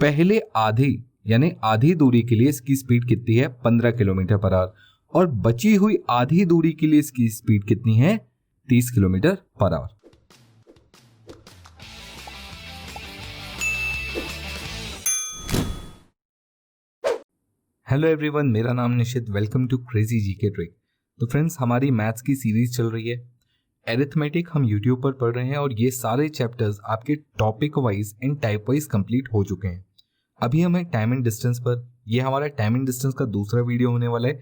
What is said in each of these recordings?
पहले आधी यानी आधी दूरी के लिए इसकी स्पीड कितनी है 15 किलोमीटर पर आवर और बची हुई आधी दूरी के लिए इसकी स्पीड कितनी है 30 kilometre per our. Hello everyone, मेरा नाम Nishit. Welcome to crazy GK trick. तो फ्रेंड्स, हमारी मैथ्स की सीरीज चल रही है। एरिथमेटिक हम यूट्यूब पर पढ़ रहे हैं और ये सारे चैप्टर्स आपके topic wise and type wise complete हो चुके हैं। अभी हम हैं टाइम एंड डिस्टेंस पर। ये हमारा टाइम एंड डिस्टेंस का दूसरा वीडियो होने वाला है।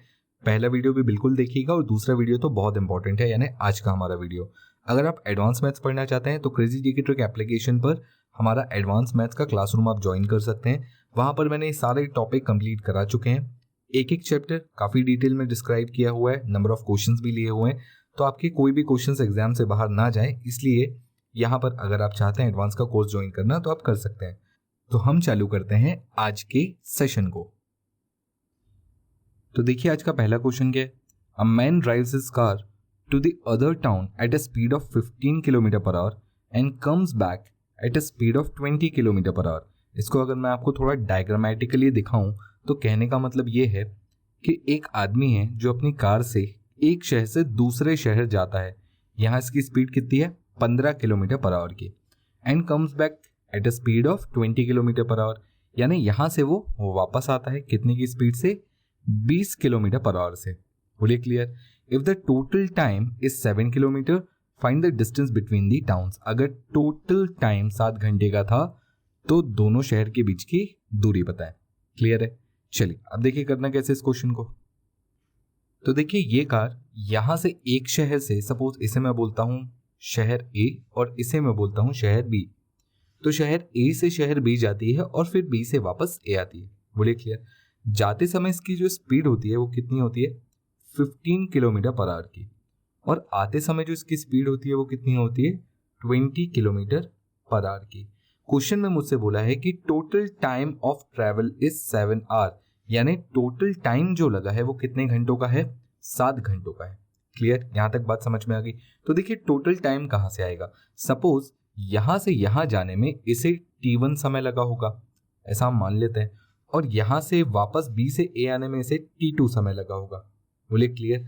पहला वीडियो भी बिल्कुल देखिएगा और दूसरा वीडियो तो बहुत इंपॉर्टेंट है, यानी आज का हमारा वीडियो। अगर आप एडवांस मैथ्स पढ़ना चाहते हैं तो क्रेजी जीके ट्रिक एप्लीकेशन पर हमारा एडवांस मैथ्स का क्लासरूम आप ज्वाइन कर सकते हैं। वहां पर मैंने सारे टॉपिक कंप्लीट करा चुके हैं। एक एक चैप्टर काफ़ी डिटेल में डिस्क्राइब किया हुआ है, नंबर ऑफ क्वेश्चंस भी लिए हुए हैं, तो आपके कोई भी क्वेश्चंस एग्जाम से बाहर ना जाए, इसलिए यहाँ पर अगर आप चाहते हैं एडवांस का कोर्स ज्वाइन करना तो आप कर सकते हैं। तो हम चालू करते हैं आज के सेशन को। तो देखिए आज का पहला क्वेश्चन क्या है। A man drives his car to the other town at a speed of 15 kilometre per hour and comes back at a speed of 20 kilometre per hour. इसको अगर मैं आपको थोड़ा डायग्रामेटिकली दिखाऊं तो कहने का मतलब ये है कि एक आदमी है जो अपनी कार से एक शहर से दूसरे शहर जाता है। यहाँ इसकी स्पीड कितनी है 15 किलोमीटर पर आवर की, and comes back at a speed of 20 kilometre per our, यानी यहाँ से वो वापस आता है कितने की स्पीड से 20 किलोमीटर पर आवर से। बोलिए clear. If the total time is 7 kilometre find the distance between the towns. अगर टोटल टाइम 7 घंटे का था तो दोनों शहर के बीच की दूरी बताएं। क्लियर है। चलिए अब देखिए करना कैसे इस क्वेश्चन को। तो देखिए ये कार यहां से एक शहर से, सपोज इसे मैं बोलता हूं शहर ए और इसे मैं बोलता हूं शहर बी, तो शहर ए से शहर बी जाती है और फिर बी से वापस ए आती है। बोलिए क्लियर। जाते समय इसकी जो स्पीड होती है वो कितनी होती है 15 किलोमीटर पर आवर की, और आते समय जो इसकी स्पीड होती है वो कितनी होती है 20 किलोमीटर पर आवर की। क्वेश्चन में मुझसे बोला है कि total time of travel is 7 hour, यानी टोटल टाइम जो लगा है वो कितने घंटों का है 7 घंटों का है। क्लियर, यहां तक बात समझ में आ गई। तो देखिए टोटल टाइम कहां से आएगा। सपोज यहां से यहां जाने में इसे T1 समय लगा होगा, ऐसा हम मान लेते हैं, और यहां से वापस B से A आने में इसे T2 समय लगा होगा। बोलिए क्लियर।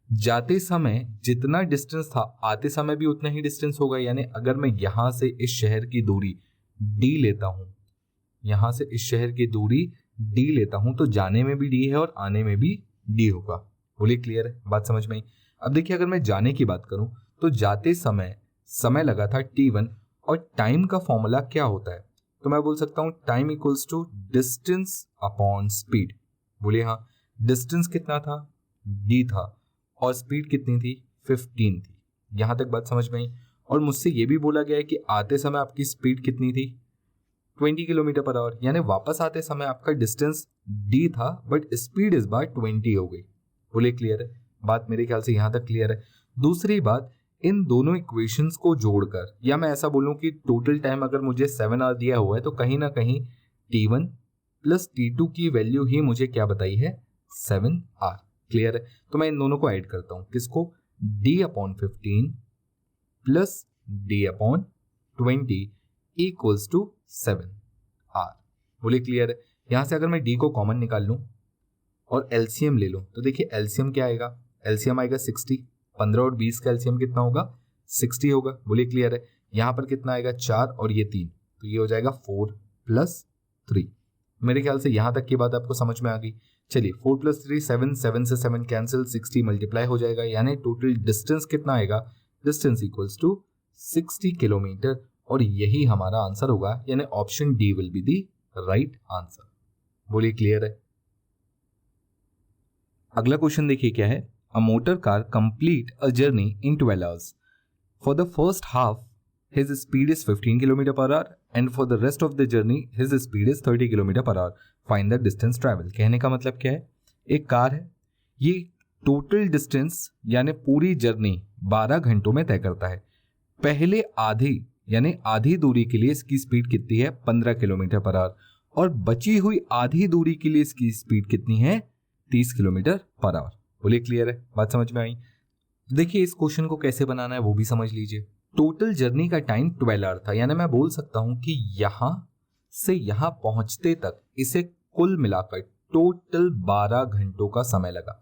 जाते समय जितना डिस्टेंस था आते समय भी उतना ही डिस्टेंस होगा, यानी अगर मैं यहां से इस शहर की दूरी D लेता हूं, यहां से इस शहर की दूरी D लेता हूं, तो जाने में भी D है और आने में भी D होगा। बोलिए क्लियर है, बात समझ में आई। अब देखिए अगर मैं जाने की बात करूं तो जाते समय लगा था T1, और टाइम का फॉर्मूला क्या होता है, तो मैं बोल सकता हूं time equals to distance upon speed. बोलिए हाँ, डिस्टेंस कितना था D था और स्पीड कितनी थी 15 थी। यहां तक बात समझ में आई। और मुझसे ये भी बोला गया है कि आते समय आपकी स्पीड कितनी थी 20 किलोमीटर पर आवर, यानी वापस आते समय आपका डिस्टेंस D था बट स्पीड इस बार 20 हो गई। बोलिए क्लियर है, बात मेरे ख्याल से यहां तक क्लियर है। दूसरी बात, इन दोनों इक्वेशंस को जोड़कर, या मैं ऐसा बोलूं कि टोटल टाइम अगर मुझे 7 आवर दिया हुआ है तो कहीं ना कहीं T1 प्लस T2 की वैल्यू ही मुझे क्या बताई है 7 आवर। क्लियर है। तो मैं इन दोनों को ऐड करता हूं, किसको D/15 plus D/20 equals to 7 hour. बोलिए क्लियर है। यहां से अगर मैं D को कॉमन निकाल लूं और एलसीएम ले लूं तो देखिए एलसीएम क्या आएगा, एलसीएम आएगा 60। 15 और 20 का एलसीएम कितना होगा 60 होगा। बोलिए क्लियर है। यहां पर कितना आएगा 4 और ये 3, तो ये हो जाएगा 4 + 3। मेरे ख्याल से यहां तक की बात आपको समझ में आ गई। चलिए 4 + 3 7, 7 से 7 कैंसिल, 60 मल्टीप्लाई हो जाएगा, यानी टोटल डिस्टेंस कितना आएगा, डिस्टेंस इक्वल्स टू 60 किलोमीटर, और यही हमारा आंसर होगा, यानी option D will be the right answer. बोलिए क्लियर है। अगला क्वेश्चन देखिए क्या है। अ motor car complete a journey in 12 hours. For the first half his speed is 15 kilometre per hour and for the rest of the journey his speed is 30 kilometre per our. Find the distance travel. कहने का मतलब क्या है, एक car है, ये total distance यानी पूरी जर्नी 12 घंटों में तय करता है। पहले आधी यानी आधी दूरी के लिए इसकी स्पीड कितनी है 15 किलोमीटर पर आवर, और बची हुई आधी दूरी के लिए इसकी स्पीड कितनी है 30 किलोमीटर पर आवर। बोलिए क्लियर है, बात समझ में आई। देखिए इस क्वेश्चन को कैसे बनाना है वो भी समझ लीजिए। टोटल जर्नी का टाइम 12 आवर था, यानी मैं बोल सकता हूं कि यहां से यहाँ पहुंचते तक इसे कुल मिलाकर टोटल 12 घंटों का समय लगा।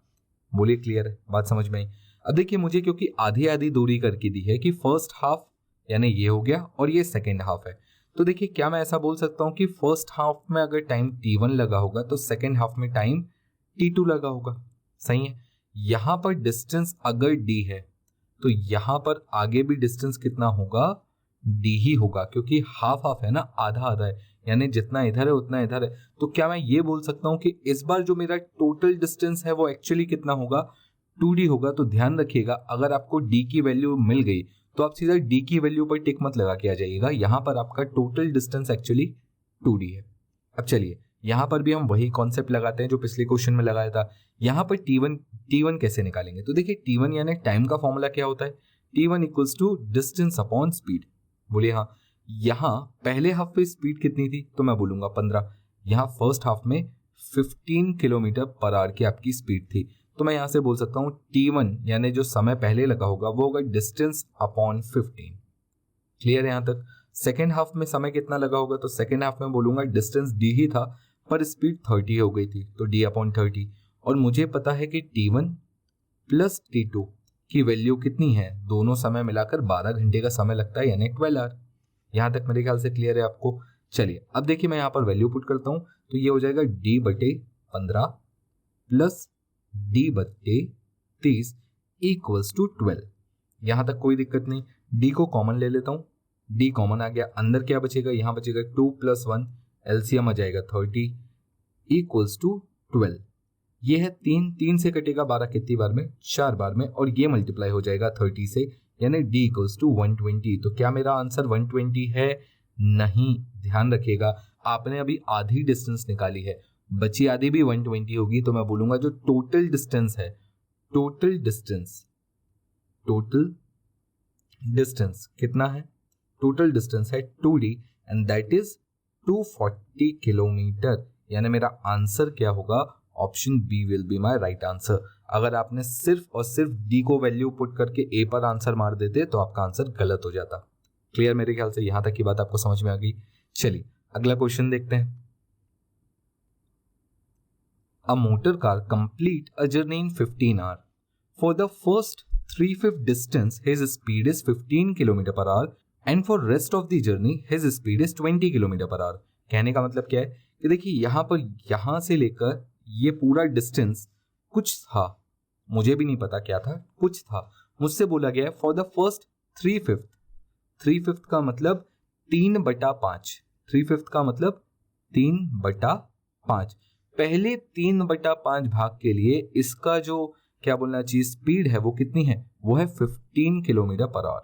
बोलिए क्लियर है, बात समझ में आई। अब देखिए मुझे क्योंकि आधी आधी दूरी करके दी है कि फर्स्ट हाफ यानी ये हो गया और ये सेकेंड हाफ है, तो देखिए क्या मैं ऐसा बोल सकता हूँ कि फर्स्ट हाफ में अगर टाइम t1 लगा होगा तो सेकेंड हाफ में टाइम t2 लगा होगा। सही है। यहाँ पर डिस्टेंस अगर d है तो यहाँ पर आगे भी डिस्टेंस कितना होगा, d ही होगा, क्योंकि हाफ हाफ है ना, आधा आधा है, यानी जितना इधर है उतना इधर है। तो क्या मैं ये बोल सकता हूँ कि इस बार जो मेरा टोटल डिस्टेंस है वो एक्चुअली कितना होगा, 2d होगा। तो ध्यान रखिएगा अगर आपको d की वैल्यू मिल गई तो आप सीधा d की वैल्यू पर टिक मत लगा के आ जाइएगा, यहाँ पर आपका टोटल डिस्टेंस एक्चुअली 2d है। अब चलिए यहाँ पर भी हम वही कॉन्सेप्ट लगाते हैं जो पिछले क्वेश्चन में लगाया था। यहाँ पर t1 कैसे निकालेंगे, तो देखिए t1 यानी टाइम का फॉर्मूला क्या होता है, t1 equals to distance upon speed. बोलिए हाँ। यहाँ पहले हाफ पे स्पीड कितनी थी, तो मैं बोलूंगा 15। यहाँ फर्स्ट हाफ में 15 किलोमीटर पर आवर की आपकी स्पीड थी, तो मैं यहाँ से बोल सकता हूँ t1 यानी जो समय पहले लगा होगा वो होगा डिस्टेंस अपॉन 15। क्लियर है यहाँ तक। सेकेंड हाफ में समय कितना लगा होगा, तो सेकेंड हाफ में बोलूंगा डिस्टेंस d ही था पर स्पीड 30 हो गई थी, तो d अपॉन 30। और मुझे पता है कि t1 प्लस t2 की वैल्यू कितनी है, दोनों समय मिलाकर 12 घंटे का समय लगता है यानी 12 आवर। यहाँ तक मेरे ख्याल से क्लियर है आपको। चलिए अब देखिए मैं यहाँ पर वैल्यू पुट करता हूँ, तो ये हो जाएगा d/15 plus d/30 equals to 12। यहाँ तक कोई दिक्कत नहीं, d को कॉमन ले लेता हूँ, d कॉमन आ गया, अंदर क्या बचेगा, यहाँ बचेगा 2 + 1 एलसीएम आ जाएगा 30 इक्वल्स टू 12। ये है 3 से कटेगा 12 कितनी बार में, 4 बार में, और ये मल्टीप्लाई हो जाएगा 30 से यानी d इक्वल्स टू 120। तो क्या मेरा आंसर 120 है, नहीं। ध्यान रखिएगा आपने अभी आधी डिस्टेंस निकाली है, बची आधी भी 120 होगी, तो मैं बोलूंगा जो टोटल डिस्टेंस है, टोटल डिस्टेंस कितना है, टोटल डिस्टेंस है 2d and that is 240 kilometre. यानी मेरा आंसर क्या होगा, option B will be my right answer. अगर आपने सिर्फ और सिर्फ डी को वैल्यू पुट करके ए पर आंसर मार देते तो आपका आंसर गलत हो जाता। क्लियर, मेरे ख्याल से यहां तक की बात आपको समझ में आ गई। चलिए अगला क्वेश्चन देखते हैं। A motor car complete a journey in 15 hour. For the first 3/5 distance his speed is 15 kilometre per hour and for rest of the journey his speed is 20 kilometre per hour. कहने का मतलब क्या है कि देखिए यहाँ पर यहां से लेकर ये पूरा डिस्टेंस कुछ था, मुझे भी नहीं पता क्या था, कुछ था। मुझसे बोला गया है फॉर द फर्स्ट 3/5 का मतलब 3/5, 3/5 का मतलब 3/5। पहले 3/5 भाग के लिए इसका जो क्या बोलना चाहिए स्पीड है वो कितनी है, वो है 15 kilometre per our,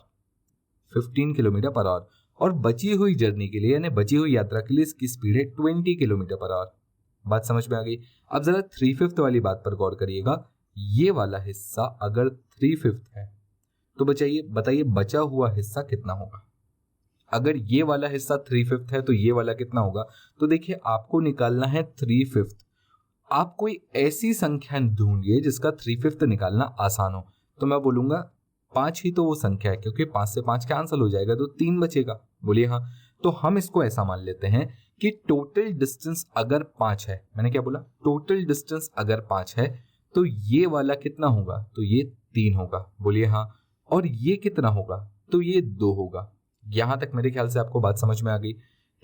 15 kilometre per our. और बची हुई जर्नी के लिए यानी बची हुई यात्रा के लिए इसकी स्पीड है 20 किलोमीटर पर आवर। बात समझ में आ गई। अब जरा 3/5 वाली बात पर गौर करिएगा। ये वाला हिस्सा अगर 3/5 है तो बताइए बचा हुआ हिस्सा कितना होगा। अगर ये वाला हिस्सा 3/5 है तो ये वाला कितना होगा। तो देखिए आपको निकालना है 3/5। आप कोई ऐसी संख्या ढूंढिए जिसका 3/5 निकालना आसान हो। तो मैं बोलूंगा 5 ही तो वो संख्या है, क्योंकि 5 से 5 कैंसिल हो जाएगा तो 3 बचेगा। बोलिए हाँ। तो हम इसको ऐसा मान लेते हैं कि टोटल डिस्टेंस अगर 5 है, मैंने क्या बोला, टोटल डिस्टेंस अगर 5 है तो ये वाला कितना होगा, तो ये 3 होगा। बोलिए हाँ। और ये कितना होगा, तो ये 2 होगा। यहां तक मेरे ख्याल से आपको बात समझ में आ गई।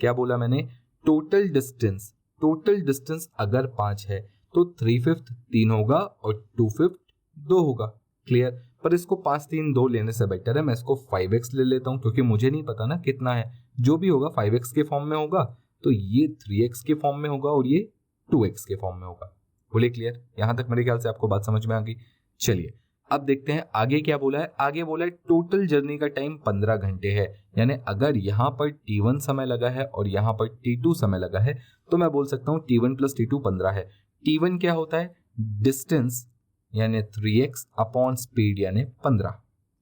क्या बोला मैंने, टोटल डिस्टेंस अगर 5 है तो 3/5 3 होगा और 2/5 2 होगा। क्लियर। पर इसको 5 3 2 लेने से बेटर है मैं इसको 5x ले लेता हूं, क्योंकि मुझे नहीं पता ना कितना है। जो भी होगा 5x के फॉर्म में होगा, तो ये 3x के फॉर्म में होगा और ये 2x के फॉर्म में होगा। बोलिए क्लियर। यहां तक मेरे ख्याल से आपको बात समझ में आ गई। चलिए अब देखते हैं आगे क्या बोला है। आगे बोला है टोटल जर्नी का टाइम 15 घंटे है, यानी अगर यहाँ पर t1 समय लगा है और यहाँ पर t2 समय लगा है तो मैं बोल सकता हूँ t1 + t2 15 है। t1 क्या होता है, डिस्टेंस यानी 3x अपॉन स्पीड यानी 15।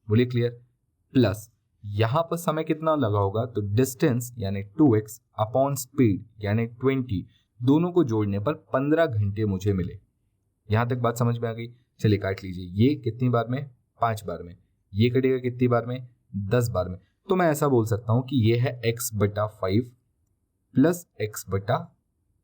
बोलिए क्लियर। प्लस यहाँ पर समय कितना लगा होगा, तो डिस्टेंस यानी 2x अपॉन स्पीड यानी 20, दोनों को जोड़ने पर 15 घंटे मुझे मिले। यहां तक बात समझ में आ गई। चलिए काट लीजिए, ये कितनी बार में, 5 बार में, ये कटेगा कितनी बार में, 10 बार में। तो मैं ऐसा बोल सकता हूं कि ये है x/5 प्लस एक्स बटा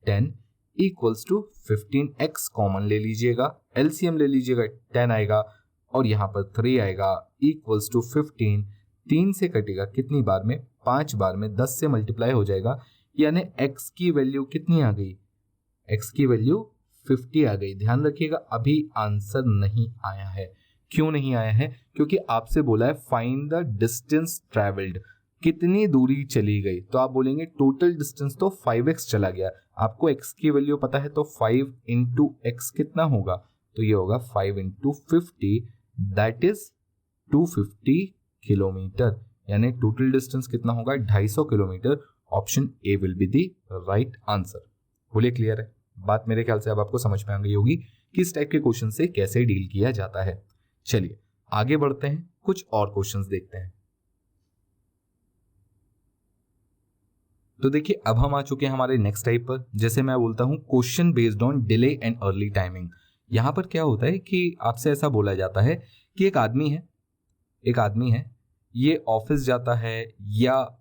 10 इक्वल्स टू 15x कॉमन ले लीजिएगा, एलसीएम ले लीजिएगा, 10 आएगा और यहाँ पर 3 आएगा इक्वल्स टू 15। 3 से कटेगा कितनी बार में? 5 बार में, 10 से मल्टीप्लाई हो जाएगा, यानी x की वैल्यू कितनी आ गई? x की वैल्यू 50 आ गई। ध्यान रखिएगा अभी आंसर नहीं आया है। क्यों नहीं आया है? क्योंकि आपसे बोला है फाइंड द डिस्टेंस ट्रेवल्ड, कितनी दूरी चली गई। तो आप बोलेंगे टोटल डिस्टेंस तो 5x चला गया। आपको x की वैल्यू पता है तो 5 इंटू एक्स कितना होगा? तो ये होगा 5 इंटू 50, दैट इज 250 किलोमीटर, यानी टोटल डिस्टेंस कितना होगा? 250 kilometre. Option A will be the right answer. बोलिए क्लियर है बात? मेरे ख्याल से अब आपको समझ में आ गई होगी कि इस टाइप के क्वेश्चन से कैसे डील किया जाता है। चलिए आगे बढ़ते हैं, कुछ और क्वेश्चंस देखते हैं। तो देखिए अब हम आ चुके हैं हमारे नेक्स्ट टाइप पर। जैसे मैं बोलता हूं question based on delay and early timing. यहां पर क्या होता है कि आपसे ऐसा बोला जाता है कि एक आदमी है, ये ऑफिस जाता है या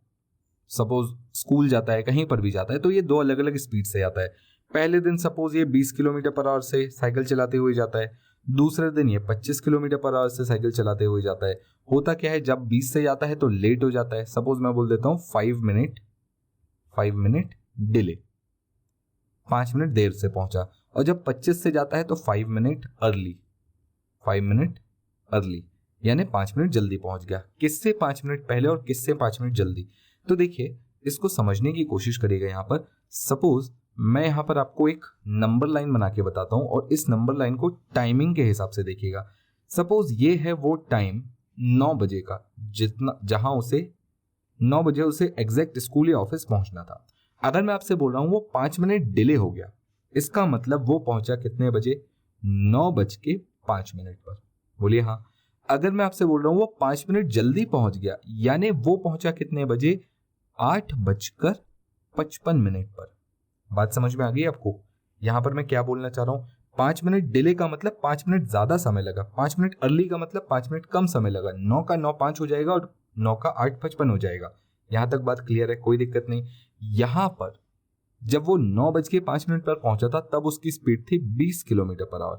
सपोज स्कूल जाता है, कहीं पर भी जाता है, तो ये दो अलग अलग स्पीड से जाता है। पहले दिन सपोज ये 20 किलोमीटर पर आवर से साइकिल चलाते हुए जाता है, दूसरे दिन ये 25 किलोमीटर पर आवर से साइकिल चलाते हुए जाता है। होता क्या है, जब 20 से जाता है तो लेट हो जाता है। सपोज मैं बोल देता हूँ 5 मिनट डिले, 5 मिनट देर से पहुंचा। और जब 25 से जाता है तो 5 मिनट अर्ली, यानी 5 मिनट जल्दी पहुंच गया। किससे 5 मिनट पहले और किससे 5 मिनट जल्दी? तो देखिए इसको समझने की कोशिश करिएगा। यहाँ पर सपोज मैं यहाँ पर आपको एक नंबर लाइन बना के बताता हूँ और इस नंबर लाइन को टाइमिंग के हिसाब से देखिएगा। सपोज ये है वो टाइम 9 बजे का, जहां उसे 9 बजे उसे एग्जैक्ट स्कूल या ऑफिस पहुंचना था। अगर मैं आपसे बोल रहा हूं वो 5 मिनट डिले हो गया, इसका मतलब वो पहुंचा कितने बजे? 9:05 पर। बोलिए हाँ। अगर मैं आपसे बोल रहा हूं वो 5 मिनट जल्दी पहुंच गया, यानी वो पहुंचा कितने बजे? 8:55 पर। बात समझ में आ गई आपको? यहां पर मैं क्या बोलना चाह रहा हूं? 5 मिनट डिले का मतलब 5 मिनट ज्यादा समय लगा, 5 मिनट अर्ली का मतलब 5 मिनट कम समय लगा। 9 का 9:05 हो जाएगा और 9 का 8:55 हो जाएगा। यहां तक बात क्लियर है? कोई दिक्कत नहीं। यहां पर जब वो 9:05 पर पहुंचा था तब उसकी स्पीड थी 20 किलोमीटर पर आवर,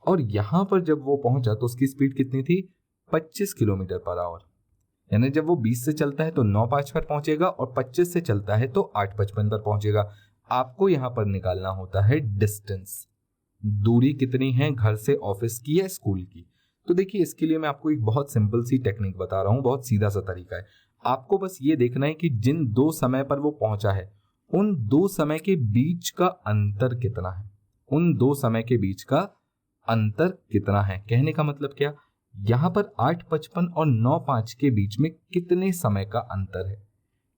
और यहां पर जब वो पहुंचा तो उसकी स्पीड कितनी थी? 25 किलोमीटर पर आवर। यानी जब वो 20 से चलता है तो 9:05 पर पहुंचेगा और 25 से चलता है तो 8:55 पर पहुंचेगा। आपको यहां पर निकालना होता है डिस्टेंस, दूरी कितनी है घर से ऑफिस की या स्कूल की। तो देखिए इसके लिए मैं आपको एक बहुत सिंपल सी टेक्निक बता रहा हूं, बहुत सीधा सा तरीका है। आपको बस ये देखना है कि जिन 2 समय पर वो पहुंचा है उन 2 समय के बीच का अंतर कितना है, उन 2 समय के बीच का अंतर कितना है। कहने का मतलब क्या, यहां पर 8:55 और 9:05 के बीच में कितने समय का अंतर है?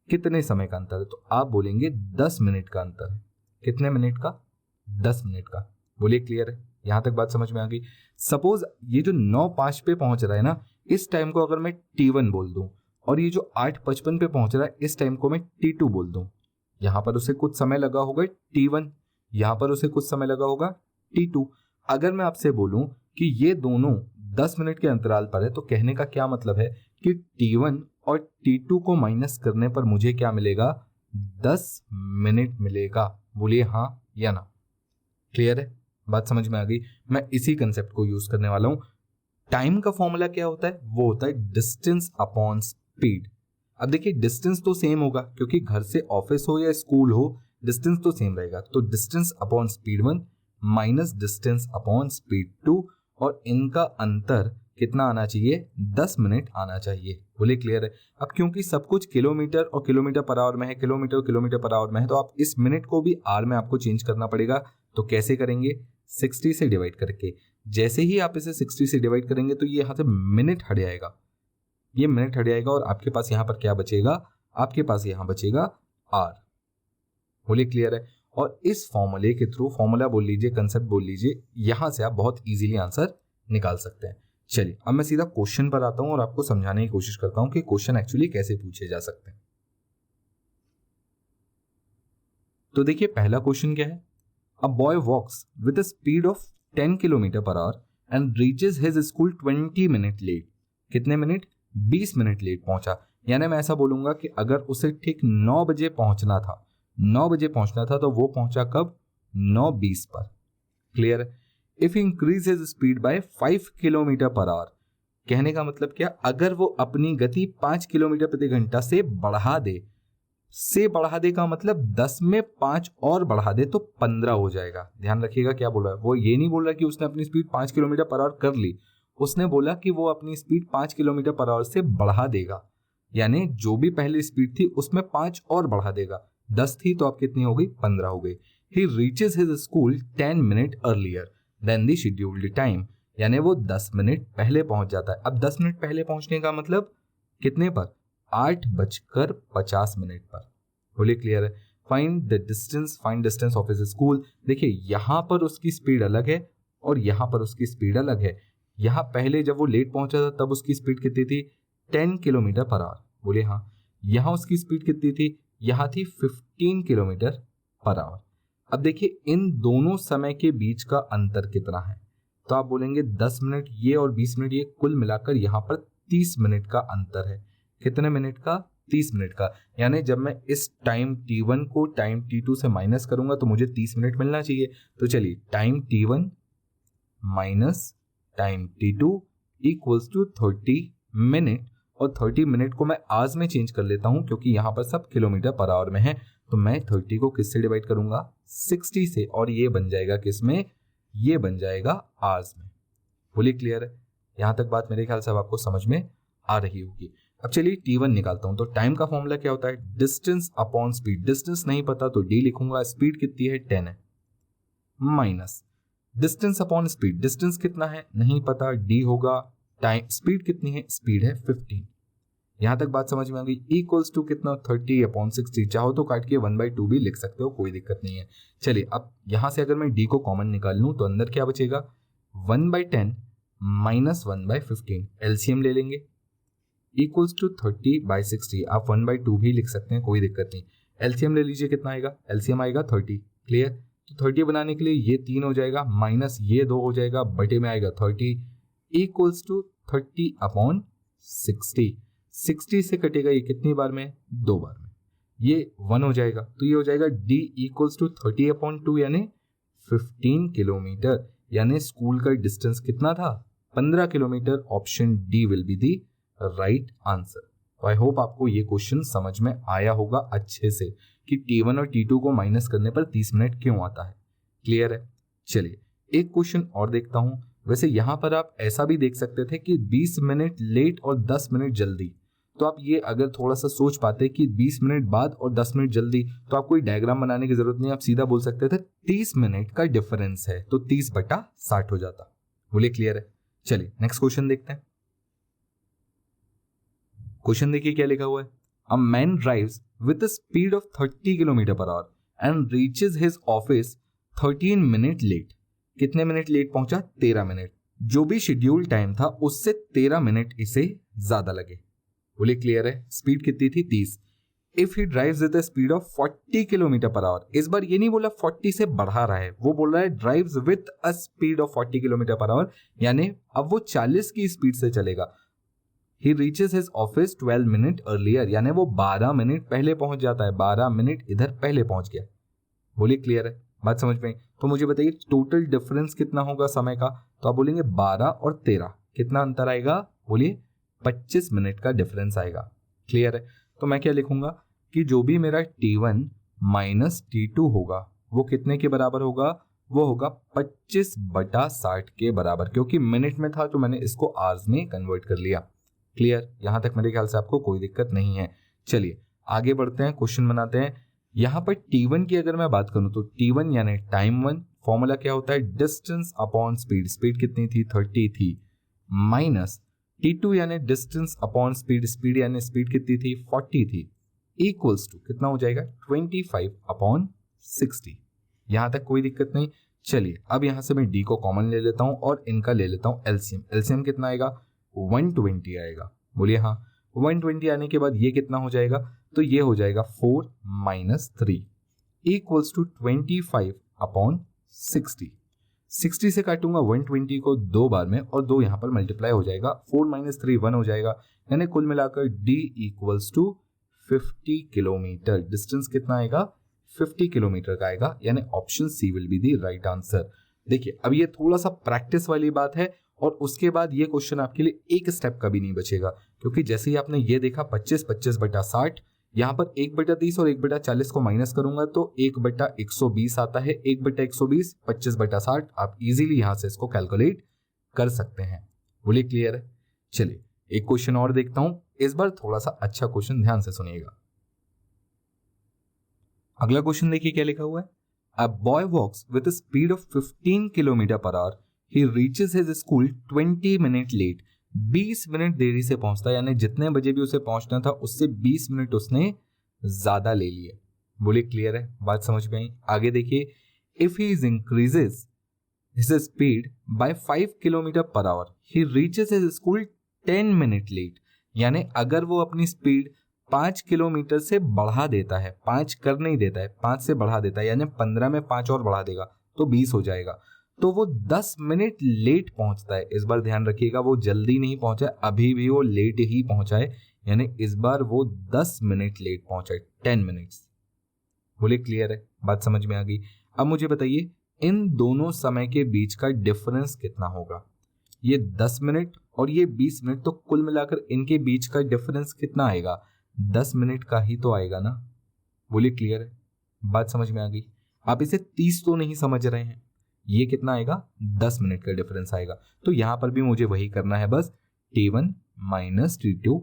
कितने समय का अंतर है? तो आप बोलेंगे 10 मिनट का अंतर है। कितने मिनट का? 10 मिनट का। बोलिए क्लियर है? यहां तक बात समझ में आ गई? सपोज ये जो 9:05 पे पहुंच रहा है ना, इस टाइम को अगर मैं T1 बोल दूं और ये जो 8:55 पे पहुंच रहा है इस टाइम को मैं T2 बोल दूं, यहां पर उसे कुछ समय लगा होगा T1, यहां पर उसे कुछ समय लगा होगा T2। अगर मैं आपसे बोलूं कि ये दोनों 10 मिनट के अंतराल पर है तो कहने का क्या मतलब है कि T1 और T2 को माइनस करने पर मुझे क्या मिलेगा? 10 मिनट मिलेगा। बोलिए हाँ या ना? क्लियर है? बात समझ में आ गई? मैं इसी कंसेप्ट को यूज करने वाला हूं। टाइम का फॉर्मूला क्या होता है? वो होता है डिस्टेंस अपॉन स्पीड। अब देखिए डिस्टेंस तो सेम होगा क्योंकि घर से ऑफिस हो या स्कूल हो डिस्टेंस तो सेम रहेगा। तो distance upon speed 1 minus distance upon speed 2, और इनका अंतर कितना आना चाहिए? 10 मिनट आना चाहिए। बोले क्लियर है? अब क्योंकि सब कुछ किलोमीटर और किलोमीटर पर आवर में है, किलोमीटर पर आवर में है, तो आप इस मिनट को भी आर में आपको चेंज करना पड़ेगा। तो कैसे करेंगे? 60 से डिवाइड करके। जैसे ही आप इसे 60 से डिवाइड करेंगे तो ये यहां से मिनट हट जाएगा, ये मिनट हट जाएगा और आपके पास यहां पर क्या बचेगा? आपके पास यहां बचेगा आर। बोलिए क्लियर है? और इस फॉर्मूले के थ्रू, फॉर्मूला बोल लीजिए, कंसेप्ट बोल लीजिए, यहां से आप बहुत इजीली आंसर निकाल सकते हैं। चलिए अब मैं सीधा क्वेश्चन पर आता हूं और आपको समझाने की कोशिश करता हूं कि क्वेश्चन एक्चुअली कैसे पूछे जा सकते हैं। तो देखिए पहला क्वेश्चन क्या है? A boy walks with a speed of 10 kilometre per hour and reaches his school 20 minute late. कितने मिनट? 20 मिनट लेट पहुंचा। यानी मैं ऐसा बोलूंगा कि अगर उसे ठीक 9 बजे पहुंचना था 9 बजे पहुंचना था तो वो पहुंचा कब? 9:20 पर। Clear? If increase his speed by 5 kilometre per hour, कहने का मतलब क्या, अगर वो अपनी गति 5 किलोमीटर प्रति घंटा से बढ़ा दे, का मतलब 10 में 5 और बढ़ा दे तो 15 हो जाएगा। ध्यान रखिएगा क्या बोल रहा है, वो ये नहीं बोल रहा कि उसने अपनी स्पीड 5 किलोमीटर पर आवर कर ली, उसने बोला कि वो अपनी स्पीड 5 किलोमीटर पर आवर से बढ़ा देगा, यानी जो भी पहले स्पीड थी उसमें 5 और बढ़ा देगा। 10 थी तो अब कितनी हो गई? 15 हो गई। He reaches his school 10 minute earlier than the scheduled time, यानी वो 10 मिनट पहले पहुंच जाता है। अब 10 मिनट पहले पहुंचने का मतलब कितने पर? 8:50 पर। बोलिए क्लियर है? Find distance of his school. देखिए यहाँ पर उसकी स्पीड अलग है और यहाँ पर उसकी स्पीड अलग है। यहाँ पहले जब वो लेट पहुंचा था तब उसकी स्पीड कितनी थी? 10 किलोमीटर पर आवर। बोलिए हाँ। यहाँ उसकी स्पीड कितनी थी? यहाँ थी 15 किलोमीटर पर आवर। अब देखिए इन दोनों समय के बीच का अंतर कितना है, तो आप बोलेंगे 10 मिनट ये और 20 मिनट ये, कुल मिलाकर यहाँ पर 30 मिनट का अंतर है। कितने मिनट का? 30 मिनट का। यानी जब मैं इस टाइम T1 को टाइम T2 से माइनस करूंगा तो मुझे 30 मिनट मिलना चाहिए। तो चलिए time T1 minus time T2 equals to 30 minute, और 30 मिनट को मैं आवर्स में चेंज कर लेता हूं क्योंकि यहाँ पर सब किलोमीटर पर आवर में है। तो मैं 30 को किससे डिवाइड करूंगा? 60 से, और ये बन जाएगा किसमें? ये बन जाएगा आवर्स में। बोलिए क्लियर है? यहां तक बात मेरे ख्याल से अब आपको समझ में आ रही होगी। अब चलिए T1 निकालता हूं। तो टाइम का फॉर्मूला क्या होता है? Distance upon speed. डिस्टेंस नहीं पता तो D लिखूंगा, स्पीड कितनी है? 10 है, minus distance upon speed. Distance कितना है नहीं पता, D होगा, टाइम स्पीड कितनी है? स्पीड है 15। यहां तक बात समझ में आ गई? इक्वल्स टू कितना? 30/60। चाहो तो काट के 1/2 भी लिख सकते हो, कोई दिक्कत नहीं है। चलिए अब यहां से अगर मैं D को कॉमन निकाल लूं तो अंदर क्या बचेगा? 1/10 माइनस 1/15। एलसीएम ले लेंगे, इक्वल्स टू 30/60। आप 1/2 भी लिख सकते हैं, कोई दिक्कत नहीं। एलसीएम ले लीजिए, कितना आएगा? एलसीएम आएगा 30। क्लियर? तो 30 बनाने के लिए ये 3 हो जाएगा, माइनस ये 2 हो जाएगा, बटे में आएगा 30, इक्वल्स टू 30/60। 60 से कटेगा ये कितनी बार में? 2 बार में। ये 1 हो जाएगा, तो ये हो जाएगा D इक्वल्स टू 30/2 यानी 15 किलोमीटर। यानी स्कूल का डिस्टेंस कितना था? 15 kilometre. Option D will be the right answer. I hope आपको ये क्वेश्चन समझ में आया होगा अच्छे से कि T1 और T2 को माइनस करने पर 30 मिनट क्यों आता है। क्लियर है? चलिए एक क्वेश्चन और देखता हूं। वैसे यहां पर आप ऐसा भी देख सकते थे कि 20 मिनट लेट और 10 मिनट जल्दी, तो आप ये अगर थोड़ा सा सोच पाते कि 20 मिनट बाद और 10 मिनट जल्दी, तो आप कोई डायग्राम बनाने की जरूरत नहीं, आप सीधा बोल सकते थे 30 मिनट का डिफरेंस है, तो 30/60 हो जाता। बोलिए क्लियर है? चलिए नेक्स्ट क्वेश्चन देखते हैं। क्वेश्चन देखिए क्या लिखा हुआ है। A man drives with a speed of 30 kilometre per hour and reaches his office 13 minute late. कितने मिनट लेट पहुंचा? 13 मिनट। जो भी शेड्यूल टाइम था उससे 13 मिनट इसे ज्यादा लगे। बोलिए क्लियर है? स्पीड कितनी थी? 30। If he drives with a speed of 40 kilometre per our, इस बार ये नहीं बोला 40 से बढ़ा रहा है, वो बोल रहा है drives with a speed of 40 kilometre per our, यानी अब वो 40 की स्पीड से चलेगा। ही reaches his office 12 minute earlier, यानी वो 12 मिनट पहले पहुंच जाता है, 12 मिनट इधर पहले पहुंच गया। बोलिए क्लियर है? बात समझ में? तो मुझे बताइए टोटल डिफरेंस कितना होगा समय का? तो आप बोलेंगे 12 और 13, कितना अंतर आएगा? बोलिए 25 मिनट का डिफरेंस आएगा। क्लियर है? तो मैं क्या लिखूंगा कि जो भी मेरा T1 माइनस T2 होगा वो कितने के बराबर होगा? वो होगा 25/60 के बराबर, क्योंकि मिनट में था तो मैंने इसको आवर्स में कन्वर्ट कर लिया। क्लियर? यहां तक मेरे ख्याल से आपको कोई दिक्कत नहीं है। चलिए आगे बढ़ते हैं, क्वेश्चन बनाते हैं। यहां पर T1 की अगर मैं बात करूं तो T1 यानी टाइम 1, फॉर्मूला क्या होता है? Distance upon speed. स्पीड कितनी थी? 30 थी, माइनस T2 यानी डिस्टेंस अपॉन स्पीड। स्पीड यानी स्पीड कितनी थी? 40 थी, इक्वल्स टू कितना हो जाएगा? 25/60। यहां तक कोई दिक्कत नहीं। चलिए अब यहां से मैं D को कॉमन ले लेता हूं और इनका ले लेता हूं एलसीएम। एलसीएम कितना आएगा? 120 आएगा। बोलिए हाँ। 120 आने के बाद ये कितना हो जाएगा? तो ये हो जाएगा 4 - 3 इक्वल्स टू 25/60। 60 से काटूंगा 120 को 2 बार में और 2 यहां पर मल्टीप्लाई हो जाएगा। 4 - 3 1 हो जाएगा, यानी कुल मिलाकर D equals to 50 kilometre. Distance कितना आएगा? 50 किलोमीटर का आएगा, यानी option C will be the right answer. देखिए अब ये थोड़ा सा प्रैक्टिस वाली बात है और उसके बाद ये क्वेश्चन आपके लिए एक स्टेप का भी नहीं बचेगा, क्योंकि जैसे ही आपने ये देखा 25/50 यहाँ पर 1/30 और 1/40 को माइनस करूंगा तो 1/120 आता है। 1/120 25/60 आप इजीली यहां से इसको कैलकुलेट कर सकते हैं। बोलिए क्लियर है? चलिए एक क्वेश्चन और देखता हूं, इस बार थोड़ा सा अच्छा क्वेश्चन, ध्यान से सुनिएगा। अगला क्वेश्चन देखिए क्या लिखा हुआ है। A boy walks with a speed of 15 kilometre per hour, he reaches his school 20 minute late. 20 minute देरी से पहुंचता है, यानी जितने बजे भी उसे पहुंचना था उससे 20 मिनट उसने ज्यादा ले लिए। बोलिए क्लियर है? बात समझ में आई? आगे देखिए, if he increases his speed by 5 kilometre per hour, he reaches his school 10 minute late. यानी अगर वो अपनी स्पीड 5 किलोमीटर से बढ़ा देता है, 5 कर नहीं देता है, 5 से बढ़ा देता है, यानी 15 में 5 और बढ़ा देगा तो 20 हो जाएगा, तो वो 10 मिनट लेट पहुंचता है। इस बार ध्यान रखिएगा, वो जल्दी नहीं पहुंचा, अभी भी वो लेट ही पहुंचा है, यानी इस बार वो 10 मिनट लेट पहुंचा है, 10 मिनट्स। बोलिए क्लियर है? बात समझ में आ गई? अब मुझे बताइए इन दोनों समय के बीच का डिफरेंस कितना होगा। ये 10 मिनट और ये 20 मिनट, तो कुल मिलाकर इनके बीच का डिफरेंस कितना आएगा? 10 मिनट का ही तो आएगा ना। बोलिए क्लियर है? बात समझ में आ गई? आप इसे 30 तो नहीं समझ रहे हैं, ये कितना आएगा? 10 मिनट का डिफरेंस आएगा। तो यहां पर भी मुझे वही करना है, बस T1 minus T2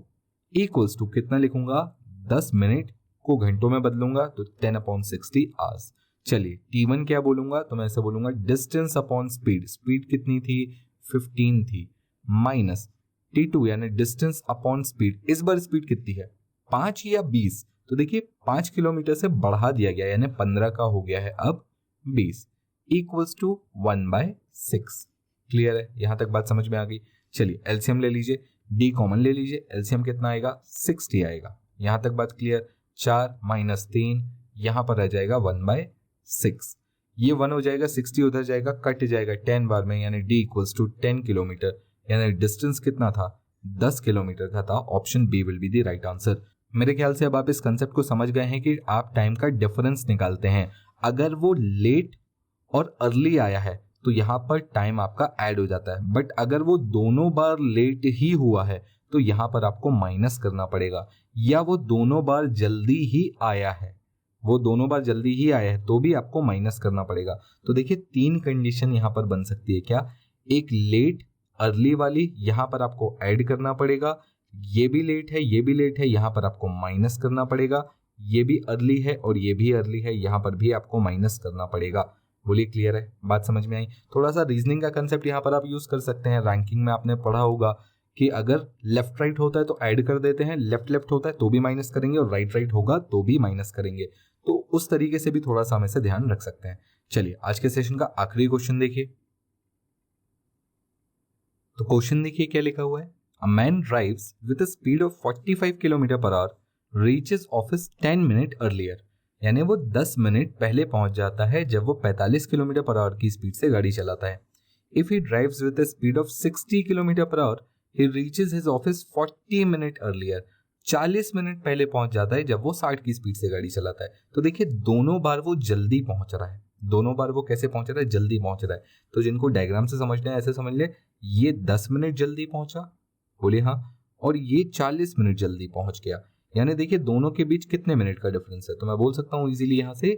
equals to कितना लिखूंगा? 10 मिनट को घंटों में बदलूंगा तो 10/60 आवर्स। चलिए T1 क्या बोलूंगा? तो मैं ऐसे बोलूंगा डिस्टेंस अपॉन स्पीड, स्पीड कितनी थी? 15 थी, माइनस T2 यानी डिस्टेंस अपॉन स्पीड, इस बार स्पीड कितनी है? 5 या 20? तो देखिए 5 किलोमीटर से बढ़ा दिया गया, यानी 15 का हो गया है अब 20, इक्वल्स टू 1/6। क्लियर है? यहां तक बात समझ में आ गई? चलिए एलसीएम ले लीजिए, डी कॉमन ले लीजिए, एलसीएम कितना आएगा? 60 आएगा। यहां तक बात क्लियर? 4 माइनस 3, यहां पर रह जाएगा 1/6, ये 1 हो जाएगा, 60 उधर जाएगा, कट जाएगा 10 बार में, यानी डी इक्वल्स टू 10 किलोमीटर, यानी डिस्टेंस कितना था? 10 किलोमीटर का था। Option B will be the right answer. मेरे ख्याल से अब आप इस कंसेप्ट को समझ गए हैं कि आप टाइम का डिफरेंस निकालते हैं। अगर वो लेट और अर्ली आया है तो यहाँ पर टाइम आपका ऐड हो जाता है, बट अगर वो दोनों बार लेट ही हुआ है तो यहाँ पर आपको माइनस करना पड़ेगा, या वो दोनों बार जल्दी ही आया है, वो दोनों बार जल्दी ही आया है तो भी आपको माइनस करना पड़ेगा। तो देखिए 3 कंडीशन यहाँ पर बन सकती है। क्या? एक लेट अर्ली वाली, यहाँ पर आपको ऐड करना पड़ेगा, ये भी लेट है, ये भी लेट है, यहाँ पर आपको माइनस करना पड़ेगा, ये भी अर्ली है और ये भी अर्ली है, यहाँ पर भी आपको माइनस करना पड़ेगा। बोलिए क्लियर है? बात समझ में आई? थोड़ा सा रीजनिंग का कंसेप्ट यहाँ पर आप यूज कर सकते हैं। रैंकिंग में आपने पढ़ा होगा कि अगर लेफ्ट राइट होता है तो ऐड कर देते हैं, लेफ्ट लेफ्ट होता है तो भी माइनस करेंगे, और राइट राइट होगा तो भी माइनस करेंगे। तो उस तरीके से भी थोड़ा सा हमें से ध्यान रख सकते हैं। चलिए आज के सेशन का आखिरी क्वेश्चन देखिए। तो क्वेश्चन देखिए क्या लिखा हुआ है। A man drives with a speed of 45 kilometre per our reaches office 10 minute earlier, यानी वो 10 मिनट पहले पहुंच जाता है जब वो 45 किलोमीटर पर आवर की स्पीड से गाड़ी चलाता है। If he drives with a speed of 60 kilometre per hour, he reaches his office 40 minute earlier. 40 minute पहले पहुंच जाता है जब वो 60 की स्पीड से गाड़ी चलाता है। तो देखिए दोनों बार वो जल्दी पहुंच रहा है, दोनों बार वो कैसे पहुंच रहा है? जल्दी पहुंच रहा है। तो जिनको डायग्राम से समझना है ऐसे समझ ले, ये 10 मिनट जल्दी पहुंचा, बोले हाँ, और ये 40 मिनट जल्दी पहुंच गया, यानी देखिए दोनों के बीच कितने मिनट का डिफरेंस है? तो मैं बोल सकता हूं इजीली यहां से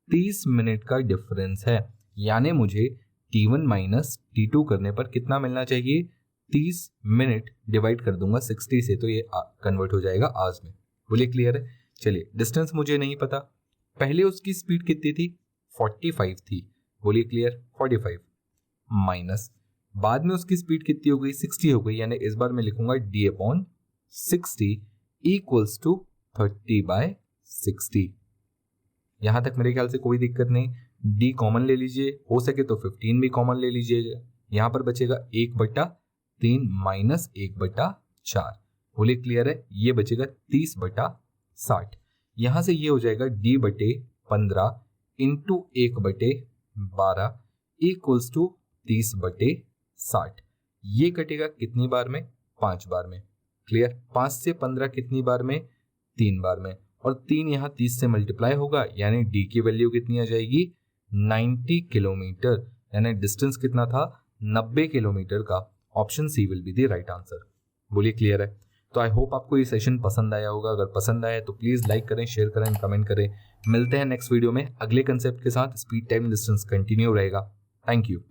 30 मिनट का डिफरेंस है। यानी मुझे T1 माइनस T2 करने पर कितना मिलना चाहिए? 30 मिनट डिवाइड कर दूंगा 60 से तो ये कन्वर्ट हो जाएगा आवर्स में। बोलिए क्लियर है? चलिए डिस्टेंस मुझे नहीं पता, पहले उसकी स्पीड कितनी थी? 45 थी। बोलिए क्लियर? 45 माइनस बाद में उसकी स्पीड कितनी हो गई? 60 हो गई, यानी इस बार मैं लिखूंगा D/60 इक्वल्स टू 30/60। यहां तक मेरे ख्याल से कोई दिक्कत नहीं। डी कॉमन ले लीजिए, हो सके तो 15 भी कॉमन ले लीजिएगा। यहां पर बचेगा 1/3 माइनस 1/4। बोलिए क्लियर है? ये बचेगा 30/60। यहां से ये हो जाएगा D/15 इंटू 1/12 इक्वल्स टू 30/60। ये कटेगा कितनी बार में? 5 बार में। क्लियर? 5 से 15 कितनी बार में? 3 बार में। और 3 यहाँ 30 से मल्टीप्लाई होगा, यानी डी की वैल्यू कितनी आ जाएगी 90 किलोमीटर, यानी डिस्टेंस कितना था 90 किलोमीटर का। Option C will be the right answer. बोलिए क्लियर है? तो आई होप आपको ये सेशन पसंद आया होगा। अगर पसंद आया तो प्लीज़ लाइक करें, शेयर करें, कमेंट करें। मिलते हैं नेक्स्ट वीडियो में अगले कंसेप्ट के साथ। स्पीड, टाइम, डिस्टेंस कंटिन्यू रहेगा। Thank you.